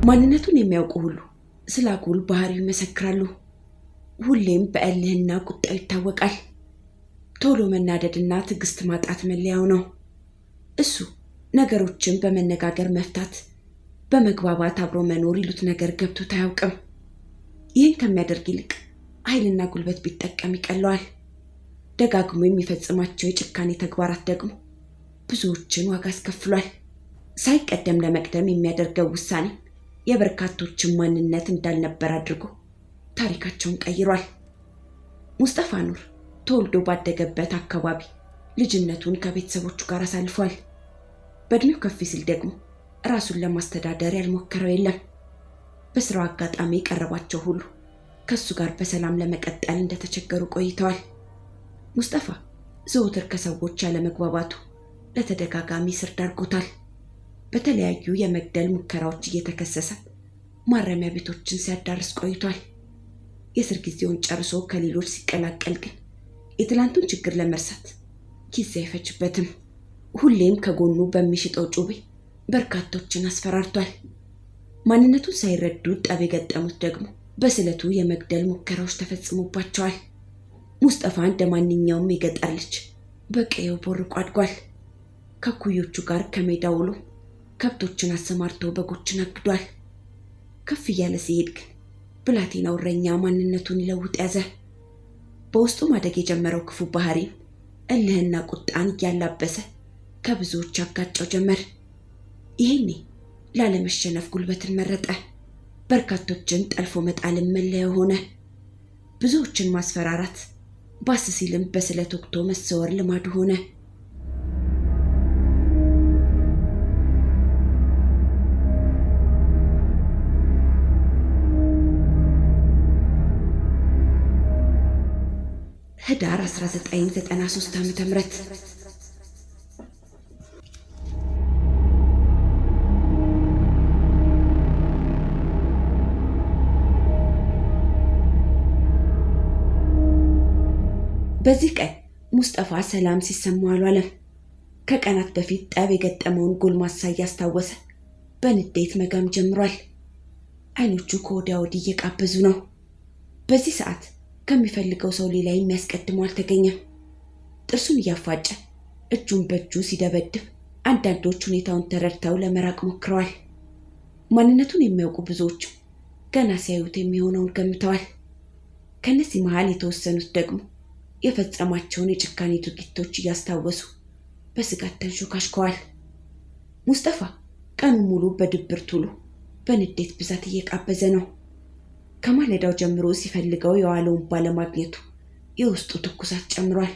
ማንነቱን የሚያውቁ ሁሉ ስለ አጉል ባህሪው ይመሰክራሉ። ሁሌም በእልህና ቁጣው ይታወቃል። ቶሎ መናደድና ትዕግስት ማጣት መለያው ነው። እሱ ነገሮችን በመነጋገር መፍታት፣ በመግባባት አብሮ መኖር ይሉት ነገር ገብቶት አያውቅም። ይህን ከሚያደርግ ይልቅ ኃይልና ጉልበት ቢጠቀም ይቀለዋል። ደጋግሞ የሚፈጽማቸው የጭካኔ ተግባራት ደግሞ ብዙዎችን ዋጋ አስከፍሏል። ሳይቀደም ለመቅደም የሚያደርገው ውሳኔ የበርካቶችን ማንነት እንዳልነበር አድርጎ ታሪካቸውን ቀይሯል። ሙስጠፋ ኑር ተወልዶ ባደገበት አካባቢ ልጅነቱን ከቤተሰቦቹ ጋር አሳልፏል። በእድሜው ከፍ ሲል ደግሞ ራሱን ለማስተዳደር ያልሞከረው የለም። በስራው አጋጣሚ የቀረባቸው ሁሉ ከሱ ጋር በሰላም ለመቀጠል እንደተቸገሩ ቆይተዋል። ሙስጠፋ ዘወትር ከሰዎች ያለመግባባቱ ለተደጋጋሚ እስር ዳርጎታል። በተለያዩ የመግደል ሙከራዎች እየተከሰሰ ማረሚያ ቤቶችን ሲያዳርስ ቆይቷል። የእስር ጊዜውን ጨርሶ ከሌሎች ሲቀላቀል ግን የትላንቱን ችግር ለመርሳት ጊዜ አይፈጅበትም። ሁሌም ከጎኑ በሚሽጠው ጩቤ በርካቶችን አስፈራርቷል። ማንነቱን ሳይረዱ ጠብ የገጠሙት ደግሞ በስለቱ የመግደል ሙከራዎች ተፈጽሞባቸዋል። ሙስጠፋ እንደ ማንኛውም የገጠር ልጅ በቀየው ቦርቆ አድጓል። ከኩዮቹ ጋር ከሜዳ ውሎ ከብቶችን አሰማርቶ በጎችን አግዷል። ከፍ እያለ ሲሄድ ግን ብላቴናው እረኛ ማንነቱን ይለውጥ ያዘ። በውስጡ ማደግ የጀመረው ክፉ ባህሪም እልህና ቁጣን እያላበሰ ከብዙዎች አጋጨው ጀመር። ይሄኔ ላለመሸነፍ ጉልበትን መረጠ። በርካቶችን ጠልፎ መጣልን መለያ ሆነ። ብዙዎችን ማስፈራራት፣ ባስ ሲልም በስለት ወቅቶ መሰወር ልማዱ ሆነ። ህዳር 1993 ዓ.ም በዚህ ቀን ሙስጠፋ ሰላም ሲሰማው አልዋለም። ከቀናት በፊት ጠብ የገጠመውን ጎልማሳ እያስታወሰ በንዴት መጋም ጀምሯል። አይኖቹ ከወዲያ ወዲህ እየቃበዙ ነው። በዚህ ሰዓት ከሚፈልገው ሰው ሌላ የሚያስቀድመው አልተገኘም። ጥርሱን እያፋጨ እጁን በእጁ ሲደበድብ አንዳንዶች ሁኔታውን ተረድተው ለመራቅ ሞክረዋል። ማንነቱን የሚያውቁ ብዙዎች ገና ሲያዩት የሚሆነውን ገምተዋል። ከነዚህ መሃል የተወሰኑት ደግሞ የፈጸማቸውን የጭካኔ ድርጊቶች እያስታወሱ በስጋት ተንሾካሽከዋል። ሙስጠፋ ቀኑ ሙሉ በድብርት ውሎ በንዴት ብዛት እየቃበዘ ነው። ከማለዳው ጀምሮ ሲፈልገው የዋለውን ባለማግኘቱ የውስጡ ትኩሳት ጨምሯል።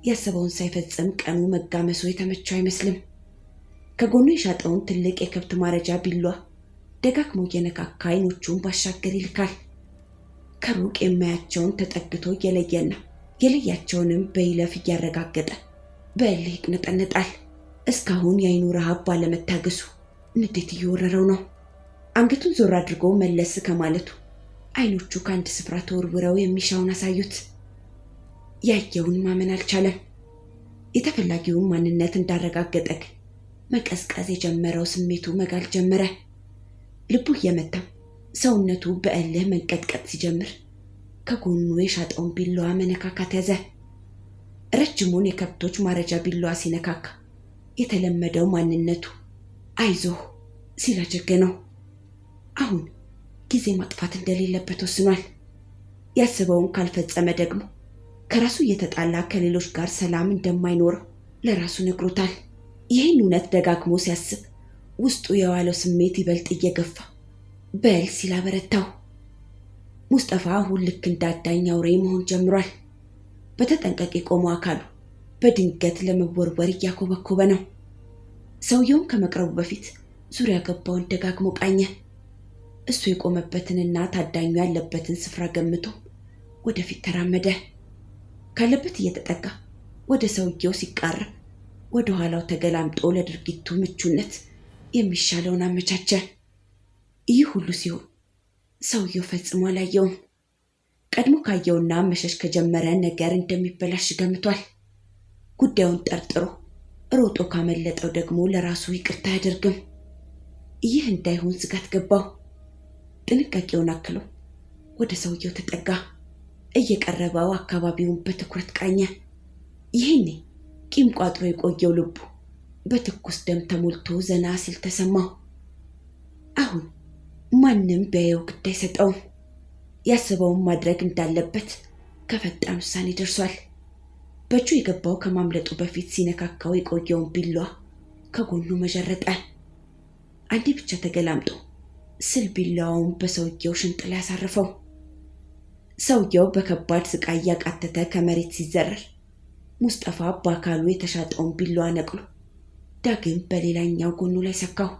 ያሰበውን ሳይፈጽም ቀኑ መጋመሱ የተመቸው አይመስልም። ከጎኑ የሻጠውን ትልቅ የከብት ማረጃ ቢላዋ ደጋግሞ እየነካካ አይኖቹን ባሻገር ይልካል። ከሩቅ የማያቸውን ተጠግቶ እየለየና የለያቸውንም በይለፍ እያረጋገጠ በእልህ ይቅነጠነጣል። እስካሁን የአይኑ ረሃብ ባለመታገሱ ንዴት እየወረረው ነው። አንገቱን ዞር አድርጎ መለስ ከማለቱ አይኖቹ ከአንድ ስፍራ ተወርውረው የሚሻውን አሳዩት። ያየውን ማመን አልቻለም። የተፈላጊውን ማንነት እንዳረጋገጠ ግን መቀዝቀዝ የጀመረው ስሜቱ መጋል ጀመረ። ልቡ እየመታው ሰውነቱ በእልህ መንቀጥቀጥ ሲጀምር ከጎኑ የሻጠውን ቢላዋ መነካካት ያዘ። ረጅሙን የከብቶች ማረጃ ቢላዋ ሲነካካ የተለመደው ማንነቱ አይዞህ ሲላጀገነው አሁን ጊዜ ማጥፋት እንደሌለበት ወስኗል። ያስበውን ካልፈጸመ ደግሞ ከራሱ እየተጣላ ከሌሎች ጋር ሰላም እንደማይኖረው ለራሱ ነግሮታል። ይህን እውነት ደጋግሞ ሲያስብ ውስጡ የዋለው ስሜት ይበልጥ እየገፋ በል ሲል አበረታው። ሙስጠፋ አሁን ልክ እንዳዳኝ አውሬ መሆን ጀምሯል። በተጠንቀቅ የቆመው አካሉ በድንገት ለመወርወር እያኮበኮበ ነው። ሰውየውን ከመቅረቡ በፊት ዙሪያ ገባውን ደጋግሞ ቃኘ። እሱ የቆመበትንና ታዳኙ ያለበትን ስፍራ ገምቶ ወደፊት ተራመደ። ካለበት እየተጠጋ ወደ ሰውየው ሲቃረብ ወደ ኋላው ተገላምጦ ለድርጊቱ ምቹነት የሚሻለውን አመቻቸ። ይህ ሁሉ ሲሆን ሰውየው ፈጽሞ አላየውም። ቀድሞ ካየውና መሸሽ ከጀመረ ነገር እንደሚበላሽ ገምቷል። ጉዳዩን ጠርጥሮ ሮጦ ካመለጠው ደግሞ ለራሱ ይቅርታ አያደርግም። ይህ እንዳይሆን ስጋት ገባው። ጥንቃቄውን አክሎ ወደ ሰውየው ተጠጋ። እየቀረበው አካባቢውን በትኩረት ቃኘ። ይህኔ ቂም ቋጥሮ የቆየው ልቡ በትኩስ ደም ተሞልቶ ዘና ሲል ተሰማው። አሁን ማንም ቢያየው ግድ አይሰጠውም። ያስበውን ማድረግ እንዳለበት ከፈጣን ውሳኔ ደርሷል። በእጁ የገባው ከማምለጡ በፊት ሲነካካው የቆየውን ቢላዋ ከጎኑ መጀረጠ። አንዴ ብቻ ተገላምጦ ስል ቢላዋውን በሰውየው ሽንጥ ላይ አሳረፈው። ሰውየው በከባድ ስቃይ እያቃተተ ከመሬት ሲዘረር ሙስጠፋ በአካሉ የተሻጠውን ቢላዋ ነቅሎ ዳግም በሌላኛው ጎኑ ላይ ሰካው።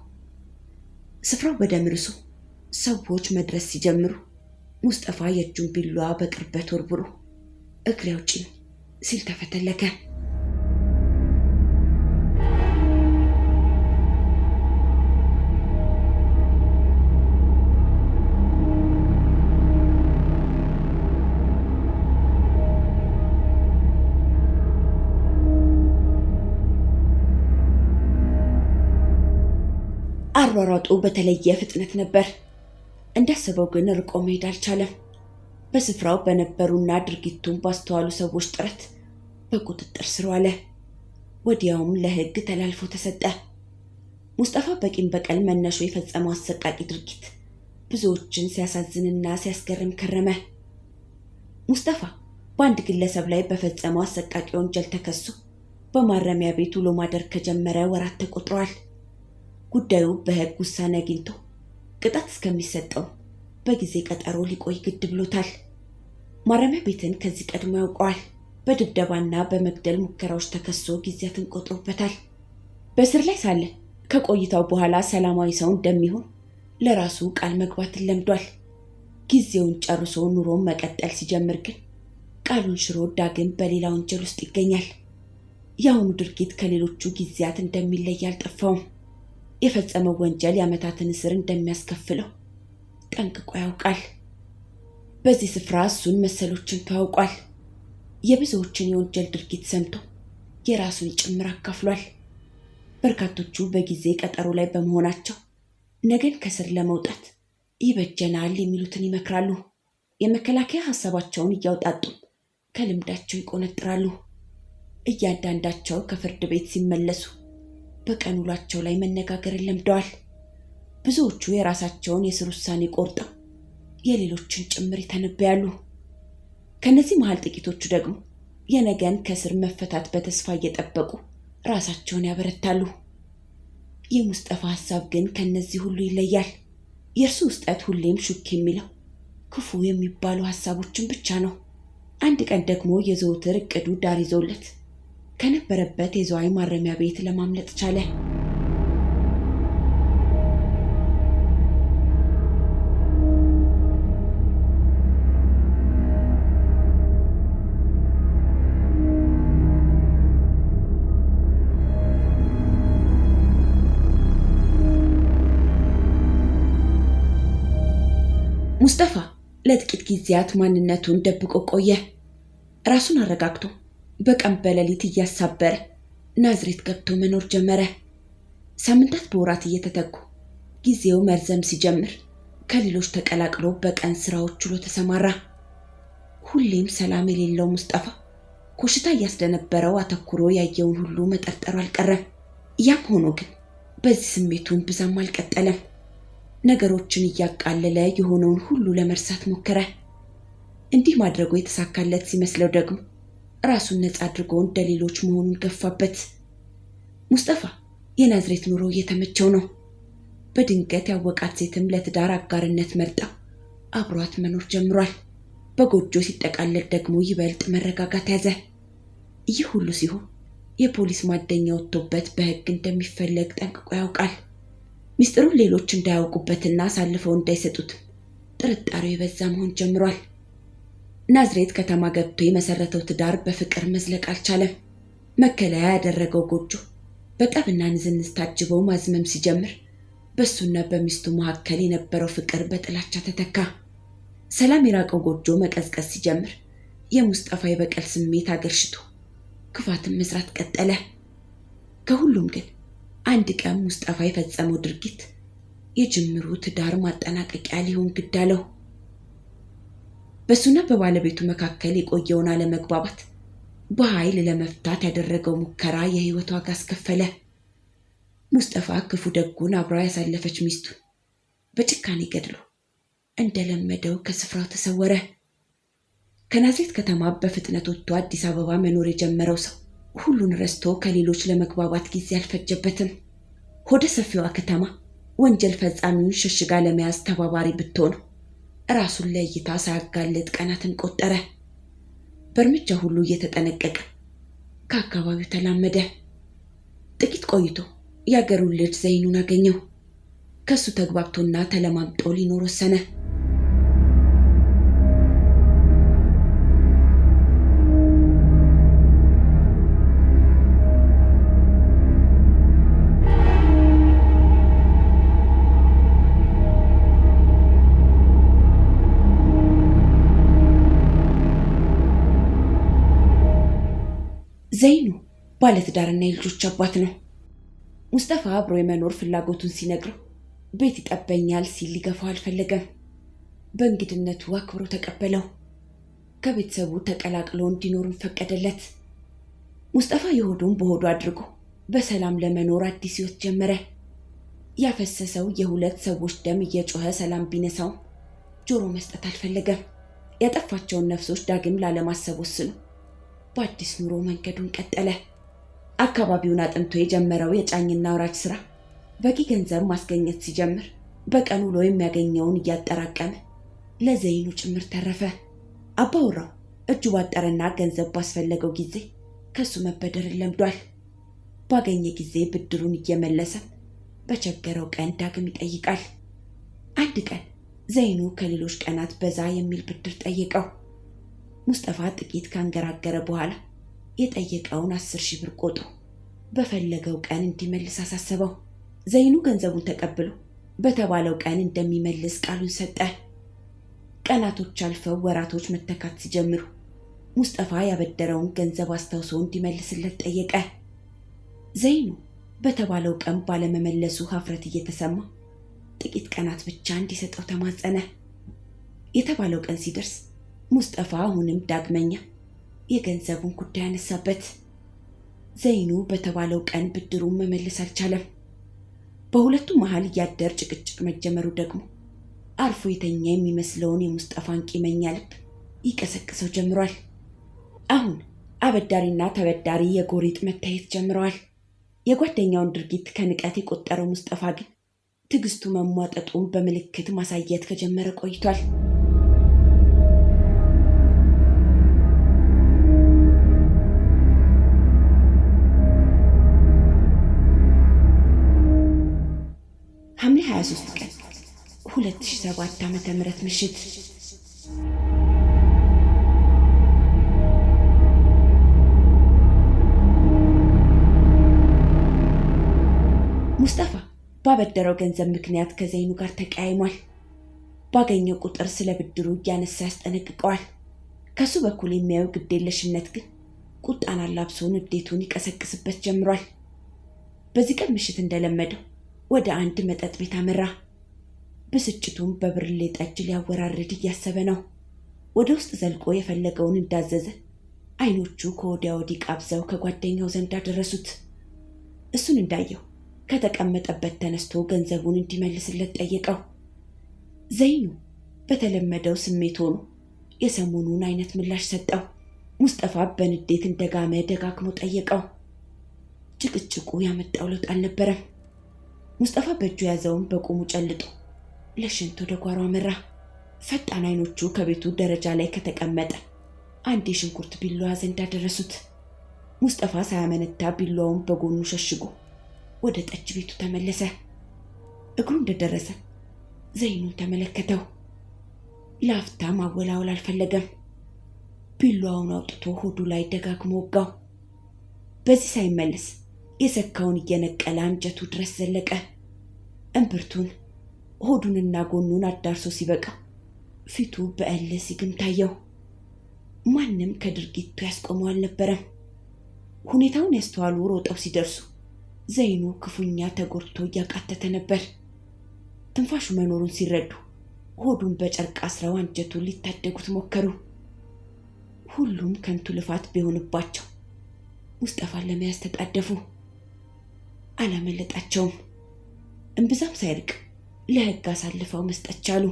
ስፍራው በደም ርሶ ሰዎች መድረስ ሲጀምሩ ሙስጠፋ የእጁን ቢላዋ በቅርበት ወርውሮ እግሬ አውጪኝ ሲል ተፈተለከ። አሯሯጡ በተለየ ፍጥነት ነበር። እንዳሰበው ግን ርቆ መሄድ አልቻለም። በስፍራው በነበሩና ድርጊቱን ባስተዋሉ ሰዎች ጥረት በቁጥጥር ስር ዋለ። ወዲያውም ለሕግ ተላልፎ ተሰጠ። ሙስጠፋ በቂም በቀል መነሾ የፈጸመው አሰቃቂ ድርጊት ብዙዎችን ሲያሳዝንና ሲያስገርም ከረመ። ሙስጠፋ በአንድ ግለሰብ ላይ በፈጸመው አሰቃቂ ወንጀል ተከሶ በማረሚያ ቤት ውሎ ማደር ከጀመረ ወራት ተቆጥረዋል። ጉዳዩ በሕግ ውሳኔ አግኝቶ ቅጣት እስከሚሰጠው በጊዜ ቀጠሮ ሊቆይ ግድ ብሎታል። ማረሚያ ቤትን ከዚህ ቀድሞ ያውቀዋል። በድብደባና በመግደል ሙከራዎች ተከሶ ጊዜያትን ቆጥሮበታል። በእስር ላይ ሳለ ከቆይታው በኋላ ሰላማዊ ሰው እንደሚሆን ለራሱ ቃል መግባትን ለምዷል። ጊዜውን ጨርሶ ኑሮን መቀጠል ሲጀምር ግን ቃሉን ሽሮ ዳግም በሌላ ወንጀል ውስጥ ይገኛል። የአሁኑ ድርጊት ከሌሎቹ ጊዜያት እንደሚለይ አልጠፋውም። የፈጸመው ወንጀል የዓመታትን እስር እንደሚያስከፍለው ጠንቅቆ ያውቃል። በዚህ ስፍራ እሱን መሰሎችን ተዋውቋል። የብዙዎችን የወንጀል ድርጊት ሰምቶ የራሱን ጭምር አካፍሏል። በርካቶቹ በጊዜ ቀጠሮ ላይ በመሆናቸው ነገን ከስር ለመውጣት ይበጀናል የሚሉትን ይመክራሉ። የመከላከያ ሐሳባቸውን እያውጣጡ ከልምዳቸው ይቆነጥራሉ። እያንዳንዳቸው ከፍርድ ቤት ሲመለሱ በቀን ውሏቸው ላይ መነጋገርን ለምደዋል። ብዙዎቹ የራሳቸውን የስር ውሳኔ ቆርጠው የሌሎችን ጭምር ይተነብያሉ። ከነዚህ መሃል ጥቂቶቹ ደግሞ የነገን ከስር መፈታት በተስፋ እየጠበቁ ራሳቸውን ያበረታሉ። የሙስጠፋ ሐሳብ ግን ከነዚህ ሁሉ ይለያል። የእርሱ ውስጠት ሁሌም ሹክ የሚለው ክፉ የሚባሉ ሐሳቦችን ብቻ ነው። አንድ ቀን ደግሞ የዘውትር እቅዱ ዳር ይዞለት ከነበረበት የዝዋይ ማረሚያ ቤት ለማምለጥ ቻለ። ሙስጠፋ ለጥቂት ጊዜያት ማንነቱን ደብቆ ቆየ። ራሱን አረጋግቶ በቀን በሌሊት እያሳበረ ናዝሬት ገብቶ መኖር ጀመረ። ሳምንታት በወራት እየተተኩ ጊዜው መርዘም ሲጀምር ከሌሎች ተቀላቅሎ በቀን ስራዎች ውሎ ተሰማራ። ሁሌም ሰላም የሌለው ሙስጠፋ ኮሽታ እያስደነበረው አተኩሮ ያየውን ሁሉ መጠርጠሩ አልቀረም። ያም ሆኖ ግን በዚህ ስሜቱን ብዛም አልቀጠለም። ነገሮችን እያቃለለ የሆነውን ሁሉ ለመርሳት ሞከረ። እንዲህ ማድረጉ የተሳካለት ሲመስለው ደግሞ ራሱን ነፃ አድርጎ እንደሌሎች መሆኑን ገፋበት። ሙስጠፋ የናዝሬት ኑሮ እየተመቸው ነው። በድንገት ያወቃት ሴትም ለትዳር አጋርነት መርጣ አብሯት መኖር ጀምሯል። በጎጆ ሲጠቃለል ደግሞ ይበልጥ መረጋጋት ያዘ። ይህ ሁሉ ሲሆን የፖሊስ ማደኛ ወጥቶበት በሕግ እንደሚፈለግ ጠንቅቆ ያውቃል። ሚስጥሩን ሌሎች እንዳያውቁበትና አሳልፈው እንዳይሰጡት ጥርጣሬው የበዛ መሆን ጀምሯል። ናዝሬት ከተማ ገብቶ የመሰረተው ትዳር በፍቅር መዝለቅ አልቻለም። መከለያ ያደረገው ጎጆ በጠብና ንዝንዝ ታጅበው ማዝመም ሲጀምር በሱና በሚስቱ መካከል የነበረው ፍቅር በጥላቻ ተተካ። ሰላም የራቀው ጎጆ መቀዝቀዝ ሲጀምር የሙስጠፋ የበቀል ስሜት አገርሽቶ ክፋትን መስራት ቀጠለ። ከሁሉም ግን አንድ ቀን ሙስጠፋ የፈጸመው ድርጊት የጅምሩ ትዳር ማጠናቀቂያ ሊሆን ግድ አለው። በሱና በባለቤቱ መካከል የቆየውን አለመግባባት በኃይል ለመፍታት ያደረገው ሙከራ የህይወት ዋጋ አስከፈለ። ሙስጠፋ ክፉ ደጉን አብራ ያሳለፈች ሚስቱን በጭካኔ ገድሎ እንደለመደው ከስፍራው ተሰወረ። ከናዝሬት ከተማ በፍጥነት ወጥቶ አዲስ አበባ መኖር የጀመረው ሰው ሁሉን ረስቶ ከሌሎች ለመግባባት ጊዜ አልፈጀበትም። ሆደ ሰፊዋ ከተማ ወንጀል ፈጻሚውን ሸሽጋ ለመያዝ ተባባሪ ብትሆን ራሱን ለእይታ ሳያጋልጥ ቀናትን ቆጠረ። በእርምጃ ሁሉ እየተጠነቀቀ ከአካባቢው ተላመደ። ጥቂት ቆይቶ የአገሩን ልጅ ዘይኑን አገኘው። ከሱ ተግባብቶና ተለማምጦ ሊኖር ወሰነ። ዘይኑ ባለትዳርና የልጆች አባት ነው። ሙስጠፋ አብሮ የመኖር ፍላጎቱን ሲነግረው ቤት ይጠበኛል ሲል ሊገፋው አልፈለገም። በእንግድነቱ አክብሮ ተቀበለው። ከቤተሰቡ ተቀላቅሎ እንዲኖርም ፈቀደለት። ሙስጠፋ የሆዱን በሆዱ አድርጎ በሰላም ለመኖር አዲስ ሕይወት ጀመረ። ያፈሰሰው የሁለት ሰዎች ደም እየጮኸ ሰላም ቢነሳው ጆሮ መስጠት አልፈለገም። ያጠፋቸውን ነፍሶች ዳግም ላለማሰብ ወስኖ በአዲስ ኑሮ መንገዱን ቀጠለ። አካባቢውን አጥንቶ የጀመረው የጫኝና አውራጅ ስራ በቂ ገንዘብ ማስገኘት ሲጀምር በቀን ውሎ የሚያገኘውን እያጠራቀመ ለዘይኑ ጭምር ተረፈ። አባወራው እጁ ባጠረና ገንዘብ ባስፈለገው ጊዜ ከሱ መበደርን ለምዷል። ባገኘ ጊዜ ብድሩን እየመለሰ በቸገረው ቀን ዳግም ይጠይቃል። አንድ ቀን ዘይኑ ከሌሎች ቀናት በዛ የሚል ብድር ጠየቀው። ሙስጠፋ ጥቂት ካንገራገረ በኋላ የጠየቀውን 10,000 ብር ቆጥሮ በፈለገው ቀን እንዲመልስ አሳሰበው። ዘይኑ ገንዘቡን ተቀብሎ በተባለው ቀን እንደሚመልስ ቃሉን ሰጠ። ቀናቶች አልፈው ወራቶች መተካት ሲጀምሩ ሙስጠፋ ያበደረውን ገንዘብ አስታውሶ እንዲመልስለት ጠየቀ። ዘይኑ በተባለው ቀን ባለመመለሱ ሀፍረት እየተሰማ ጥቂት ቀናት ብቻ እንዲሰጠው ተማጸነ። የተባለው ቀን ሲደርስ ሙስጠፋ አሁንም ዳግመኛ የገንዘቡን ጉዳይ አነሳበት። ዘይኑ በተባለው ቀን ብድሩን መመለስ አልቻለም። በሁለቱ መሃል እያደር ጭቅጭቅ መጀመሩ ደግሞ አርፎ የተኛ የሚመስለውን የሙስጠፋን ቂመኛ ልብ ይቀሰቅሰው ጀምሯል። አሁን አበዳሪና ተበዳሪ የጎሪጥ መታየት ጀምረዋል። የጓደኛውን ድርጊት ከንቀት የቆጠረው ሙስጠፋ ግን ትዕግስቱ መሟጠጡን በምልክት ማሳየት ከጀመረ ቆይቷል። ሐምሌ 23 ቀን 2007 ዓ.ም ምሽት ሙስጠፋ ባበደረው ገንዘብ ምክንያት ከዘይኑ ጋር ተቀያይሟል። ባገኘው ቁጥር ስለ ብድሩ እያነሳ ያስጠነቅቀዋል። ከሱ በኩል የሚያየው ግዴለሽነት ግን ቁጣን አላብሶ ንዴቱን ይቀሰቅስበት ጀምሯል። በዚህ ቀን ምሽት እንደለመደው ወደ አንድ መጠጥ ቤት አመራ። ብስጭቱን በብርሌ ጠጅ ሊያወራርድ እያሰበ ነው። ወደ ውስጥ ዘልቆ የፈለገውን እንዳዘዘ አይኖቹ ከወዲያ ወዲህ ቃብዘው ከጓደኛው ዘንድ አደረሱት። እሱን እንዳየው ከተቀመጠበት ተነስቶ ገንዘቡን እንዲመልስለት ጠየቀው። ዘይኑ በተለመደው ስሜት ሆኖ የሰሞኑን አይነት ምላሽ ሰጠው። ሙስጠፋ በንዴት እንደጋመ ደጋግሞ ጠየቀው። ጭቅጭቁ ያመጣው ለውጥ አልነበረም። ሙስጠፋ በእጁ ያዘውን በቁሙ ጨልጦ ለሽንት ወደ ጓሮ አመራ። ፈጣን አይኖቹ ከቤቱ ደረጃ ላይ ከተቀመጠ አንድ የሽንኩርት ቢላዋ ዘንድ አደረሱት። ሙስጠፋ ሳያመነታ ቢላዋውን በጎኑ ሸሽጎ ወደ ጠጅ ቤቱ ተመለሰ። እግሩ እንደደረሰ ዘይኑን ተመለከተው። ላፍታ ማወላወል አልፈለገም። ቢላዋውን አውጥቶ ሆዱ ላይ ደጋግሞ ወጋው። በዚህ ሳይመለስ የሰካውን እየነቀለ አንጀቱ ድረስ ዘለቀ። እምብርቱን ሆዱንና ጎኑን አዳርሶ ሲበቃ ፊቱ በእልህ ሲግም ታየው። ማንም ከድርጊቱ ያስቆመው አልነበረም። ሁኔታውን ያስተዋሉ ሮጠው ሲደርሱ ዘይኑ ክፉኛ ተጎድቶ እያቃተተ ነበር። ትንፋሹ መኖሩን ሲረዱ ሆዱን በጨርቅ አስረው አንጀቱን ሊታደጉት ሞከሩ። ሁሉም ከንቱ ልፋት ቢሆንባቸው ሙስጠፋን ለመያዝ ተጣደፉ። አላመለጣቸውም። እምብዛም ሳይርቅ ለሕግ አሳልፈው መስጠት ቻሉ።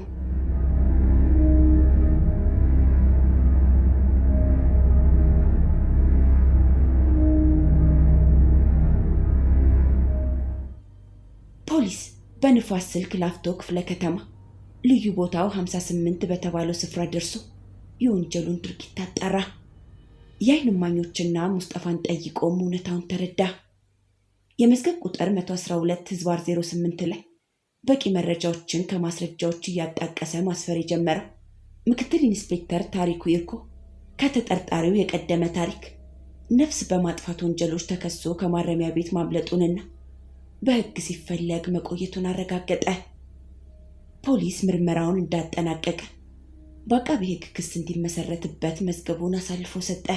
ፖሊስ በንፋስ ስልክ ላፍቶ ክፍለ ከተማ ልዩ ቦታው 58 በተባለው ስፍራ ደርሶ የወንጀሉን ድርጊት አጣራ። የዓይን እማኞችና ሙስጠፋን ጠይቆም እውነታውን ተረዳ። የመዝገብ ቁጥር 112/08 ላይ በቂ መረጃዎችን ከማስረጃዎች እያጣቀሰ ማስፈር የጀመረው ምክትል ኢንስፔክተር ታሪኩ ይርኮ ከተጠርጣሪው የቀደመ ታሪክ፣ ነፍስ በማጥፋት ወንጀሎች ተከሶ ከማረሚያ ቤት ማምለጡንና በሕግ ሲፈለግ መቆየቱን አረጋገጠ። ፖሊስ ምርመራውን እንዳጠናቀቀ በአቃቤ ሕግ ክስ እንዲመሰረትበት መዝገቡን አሳልፎ ሰጠ።